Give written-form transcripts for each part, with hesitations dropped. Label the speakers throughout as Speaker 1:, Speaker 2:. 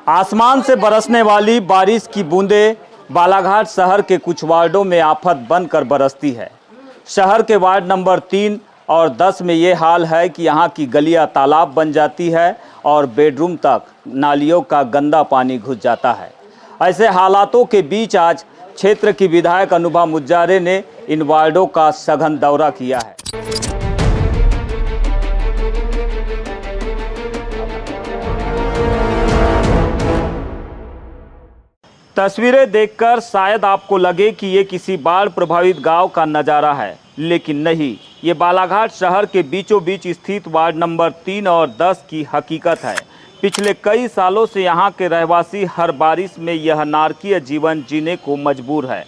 Speaker 1: आसमान से बरसने वाली बारिश की बूंदें बालाघाट शहर के कुछ वार्डों में आफत बनकर बरसती है। शहर के वार्ड नंबर 3 और 10 में ये हाल है कि यहाँ की गलियाँ तालाब बन जाती है और बेडरूम तक नालियों का गंदा पानी घुस जाता है। ऐसे हालातों के बीच आज क्षेत्र की विधायक अनुभा मुज्जारे ने इन वार्डों का सघन दौरा किया है। तस्वीरें देखकर शायद आपको लगे कि ये किसी बाढ़ प्रभावित गांव का नज़ारा है, लेकिन नहीं, ये बालाघाट शहर के बीचों बीच स्थित वार्ड नंबर 3 और 10 की हकीकत है। पिछले कई सालों से यहाँ के रहवासी हर बारिश में यह नारकीय जीवन जीने को मजबूर है।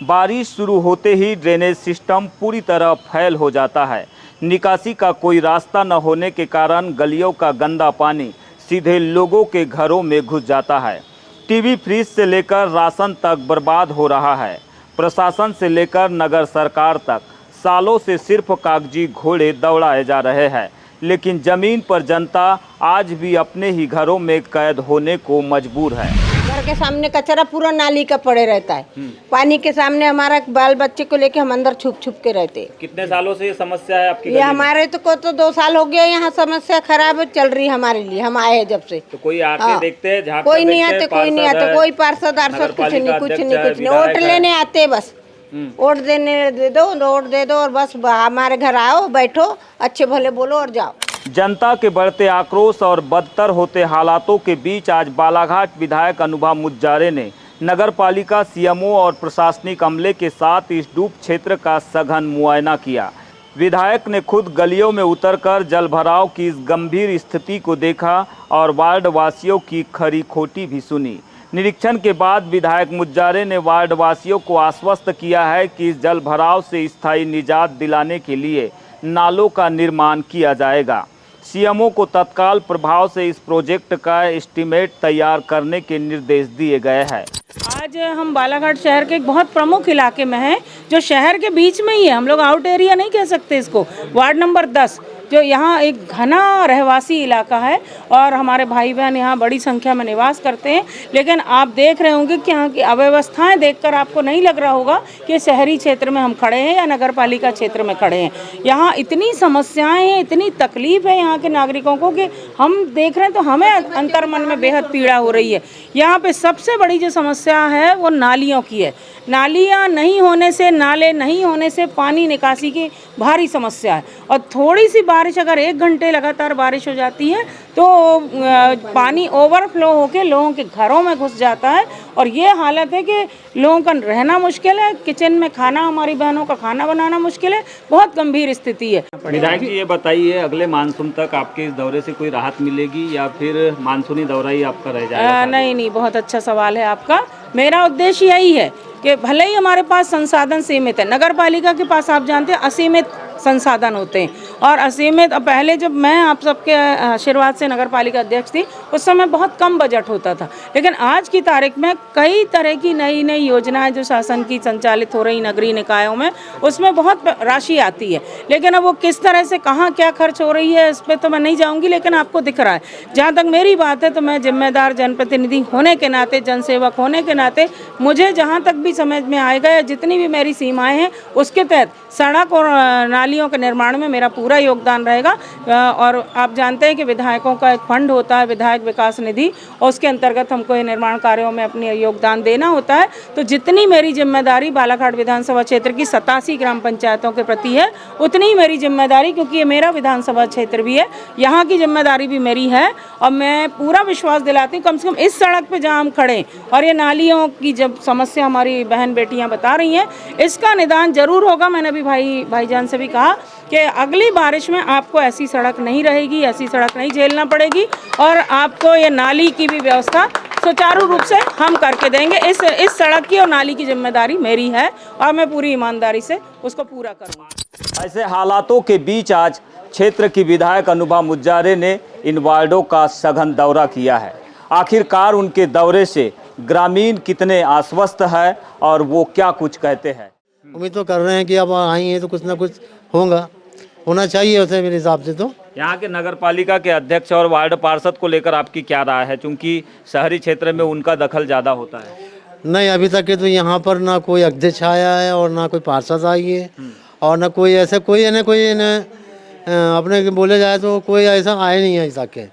Speaker 1: बारिश शुरू होते ही ड्रेनेज सिस्टम पूरी तरह फैल हो जाता है। निकासी का कोई रास्ता न होने के कारण गलियों का गंदा पानी सीधे लोगों के घरों में घुस जाता है। टीवी फ्रिज से लेकर राशन तक बर्बाद हो रहा है। प्रशासन से लेकर नगर सरकार तक सालों से सिर्फ कागजी घोड़े दौड़ाए जा रहे हैं, लेकिन जमीन पर जनता आज भी अपने ही घरों में कैद होने को मजबूर है।
Speaker 2: घर के सामने कचरा पूरा नाली का पड़े रहता है। पानी के सामने हमारा बाल बच्चे को लेके हम अंदर छुप छुप के रहते।
Speaker 1: कितने सालों से ये समस्या है आपकी?
Speaker 2: ये हमारे को तो 2 साल हो गया यहाँ समस्या खराब चल रही है हमारे लिए। हम आए हैं जब से।
Speaker 1: तो कोई आके देखते हैं?
Speaker 2: कोई नहीं आते, कोई नहीं आते, कोई पार्षद आर्षद कुछ नहीं। वोट लेने आते बस। वोट देने दे दो, वोट दे दो और बस हमारे घर आओ, बैठो, अच्छे भले बोलो और जाओ।
Speaker 1: जनता के बढ़ते आक्रोश और बदतर होते हालातों के बीच आज बालाघाट विधायक अनुभा मुज्जारे ने नगरपालिका, सीएमओ और प्रशासनिक अमले के साथ इस डूब क्षेत्र का सघन मुआयना किया। विधायक ने खुद गलियों में उतरकर जलभराव की इस गंभीर स्थिति को देखा और वार्ड वासियों की खरी खोटी भी सुनी। निरीक्षण के बाद विधायक मुज्जारे ने वार्ड वासियों को आश्वस्त किया है कि इस जलभराव से स्थायी निजात दिलाने के लिए नालों का निर्माण किया जाएगा। सीएमओ को तत्काल प्रभाव से इस प्रोजेक्ट का एस्टीमेट तैयार करने के निर्देश दिए गए हैं।
Speaker 3: आज हम बालाघाट शहर के एक बहुत प्रमुख इलाके में हैं, जो शहर के बीच में ही है। हम लोग आउट एरिया नहीं कह सकते इसको। वार्ड नंबर 10 जो यहाँ एक घना रहवासी इलाका है और हमारे भाई बहन यहाँ बड़ी संख्या में निवास करते हैं। लेकिन आप देख रहे होंगे कि यहाँ की अव्यवस्थाएं देखकर आपको नहीं लग रहा होगा कि शहरी क्षेत्र में हम खड़े हैं या नगर पालिका क्षेत्र में खड़े हैं। यहाँ इतनी समस्याएं हैं, इतनी तकलीफ है यहाँ के नागरिकों को कि हम देख रहे हैं तो हमें अंतर्मन में बेहद पीड़ा हो रही है। यहाँ पे सबसे बड़ी जो समस्या है वो नालियों की है। नालियाँ नहीं होने से, नाले नहीं होने से पानी निकासी की भारी समस्या है। और थोड़ी सी बारिश, अगर 1 घंटे लगातार बारिश हो जाती है तो पानी ओवरफ्लो होकर लोगों के घरों में घुस जाता है। और ये हालत है कि लोगों का रहना मुश्किल है, किचन में खाना, हमारी बहनों का खाना बनाना मुश्किल है। बहुत गंभीर स्थिति है।
Speaker 1: विधायक जी, ये बताइए, अगले मानसून तक आपके इस दौरे से कोई राहत मिलेगी या फिर मानसूनी दौरा ही आपका रह जाएगा?
Speaker 3: नहीं, बहुत अच्छा सवाल है आपका। मेरा उद्देश्य यही है कि भले ही हमारे पास संसाधन सीमित है, नगर पालिका के पास आप जानते हैं असीमित संसाधन होते हैं और असीमित। पहले जब मैं आप सबके आशीर्वाद से नगर पालिका अध्यक्ष थी, उस समय बहुत कम बजट होता था। लेकिन आज की तारीख में कई तरह की नई नई योजनाएं जो शासन की संचालित हो रही नगरीय निकायों में, उसमें बहुत राशि आती है। लेकिन अब वो किस तरह से कहाँ क्या खर्च हो रही है इस पर तो मैं नहीं जाऊँगी, लेकिन आपको दिख रहा है। जहाँ तक मेरी बात है तो मैं जिम्मेदार जनप्रतिनिधि होने के नाते, जनसेवक होने के नाते, मुझे जहाँ तक भी समझ में आएगा या जितनी भी मेरी सीमाएँ हैं उसके तहत सड़क और नालियों के निर्माण में मेरा पूरा योगदान रहेगा। और आप जानते हैं कि विधायकों का एक फंड होता है, विधायक विकास निधि, और उसके अंतर्गत हमको ये निर्माण कार्यों में अपनी योगदान देना होता है। तो जितनी मेरी जिम्मेदारी बालाघाट विधानसभा क्षेत्र की 87 ग्राम पंचायतों के प्रति है, उतनी ही मेरी जिम्मेदारी, क्योंकि ये मेरा विधानसभा क्षेत्र भी है, यहाँ की जिम्मेदारी भी मेरी है। और मैं पूरा विश्वास दिलाती हूँ, कम से कम इस सड़क पर जहाँ हम खड़े और ये नालियों की जब समस्या हमारी बहन बेटियाँ बता रही हैं, इसका निदान जरूर होगा। मैंने भी भाईजान से भी कहा कि अगली बारिश में आपको ऐसी सड़क नहीं रहेगी, ऐसी सड़क नहीं झेलना पड़ेगी और आपको ये नाली की भी व्यवस्था सुचारू रूप से हम करके देंगे। इस सड़क की और नाली की जिम्मेदारी मेरी है और मैं पूरी ईमानदारी से उसको पूरा करूँगा।
Speaker 1: ऐसे हालातों के बीच आज क्षेत्र की विधायक अनुभा मुज्जारे ने इन वार्डों का सघन दौरा किया है। आखिरकार उनके दौरे से ग्रामीण कितने आश्वस्त है और वो क्या कुछ कहते हैं?
Speaker 4: उम्मीद तो कर रहे हैं कि अब आई हैं तो कुछ ना कुछ होना चाहिए उसे, मेरे हिसाब से तो।
Speaker 1: यहाँ के नगर पालिका के अध्यक्ष और वार्ड पार्षद को लेकर आपकी क्या राय है, क्योंकि शहरी क्षेत्र में उनका दखल ज़्यादा होता है?
Speaker 4: नहीं, अभी तक के तो यहाँ पर ना कोई अध्यक्ष आया है और ना कोई पार्षद आई है और ना कोई ऐसा कोई अपने बोले जाए तो कोई ऐसा आया नहीं है अभी तक के, है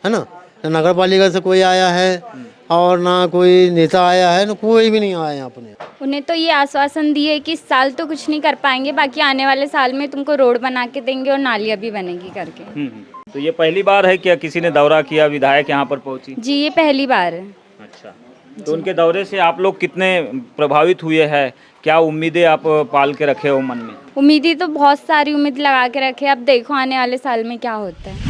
Speaker 4: ना नगर पालिका से कोई आया है और ना कोई नेता आया है, ना कोई भी नहीं आया यहाँ पर।
Speaker 5: उन्हें तो ये आश्वासन दिए कि इस साल तो कुछ नहीं कर पाएंगे, बाकी आने वाले साल में तुमको रोड बना के देंगे और नालियाँ भी बनेगी करके।
Speaker 1: तो ये पहली बार है क्या किसी ने दौरा किया, विधायक यहाँ पर पहुँची?
Speaker 5: जी ये पहली बार है।
Speaker 1: अच्छा, तो उनके दौरे से आप लोग कितने प्रभावित हुए हैं? क्या उम्मीदें आप पाल के रखे हो मन में?
Speaker 5: उम्मीदें तो बहुत सारी उम्मीद लगा के रखे, अब देखो आने वाले साल में क्या होता है।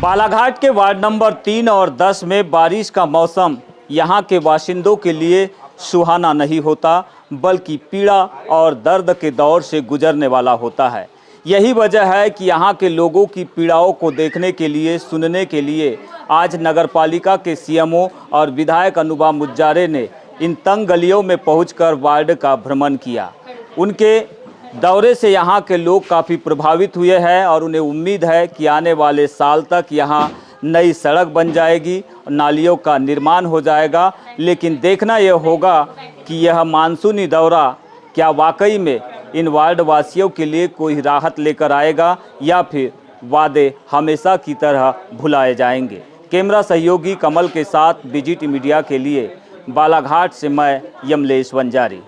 Speaker 1: बालाघाट के वार्ड नंबर 3 और 10 में बारिश का मौसम यहाँ के बाशिंदों के लिए सुहाना नहीं होता, बल्कि पीड़ा और दर्द के दौर से गुजरने वाला होता है। यही वजह है कि यहाँ के लोगों की पीड़ाओं को देखने के लिए, सुनने के लिए आज नगरपालिका के सीएमओ और विधायक अनुपा मुज्जारे ने इन तंग गलियों में पहुंचकर वार्ड का भ्रमण किया। उनके दौरे से यहाँ के लोग काफ़ी प्रभावित हुए हैं और उन्हें उम्मीद है कि आने वाले साल तक यहाँ नई सड़क बन जाएगी, नालियों का निर्माण हो जाएगा। लेकिन देखना यह होगा कि यह मानसूनी दौरा क्या वाकई में इन वार्ड वासियों के लिए कोई राहत लेकर आएगा या फिर वादे हमेशा की तरह भुलाए जाएंगे। कैमरा सहयोगी कमल के साथ बीजीटी मीडिया के लिए बालाघाट से मैं यमलेश वंजारी।